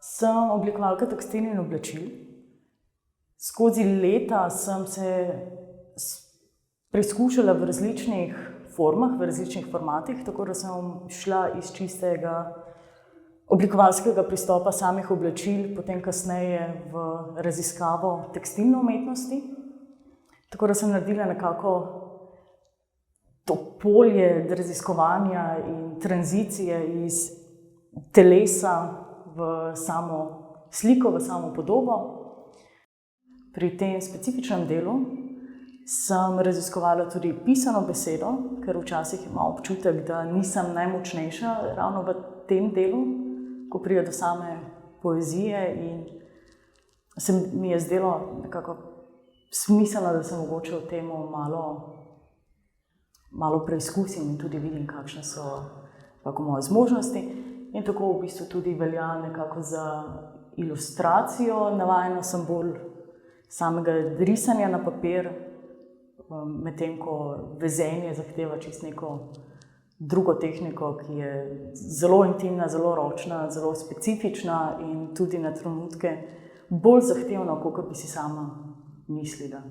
Sem oblikovalka tekstil in oblačil. Skozi leta sem se preizkušala v različnih formah, v različnih formatih, tako da sem šla iz čistega oblikovalskega pristopa samih oblačil, potem kasneje v raziskavo tekstilne umetnosti. Tako da sem naredila nekako to polje raziskovanja in tranzicije iz telesa v samo sliko, v samo podobo. Pri tem specifičnem delu sem raziskovala tudi pisano besedo, ker včasih imam občutek, da nisem najmočnejša ravno v tem delu, ko pride do same poezije, in se mi je zdelo nekako smiselno, da se mogoče v tem malo preizkusim in tudi vidim, kakšne so moje zmožnosti. In tako v bistvu tudi velja nekako za ilustracijo. Navajena sem bolj samega risanja na papir, medtem ko vezenje zahteva čisto neko drugo tehniko, ki je zelo intimna, zelo ročna, zelo specifična in tudi na trenutke bolj zahtevna, kot bi si sama mislila.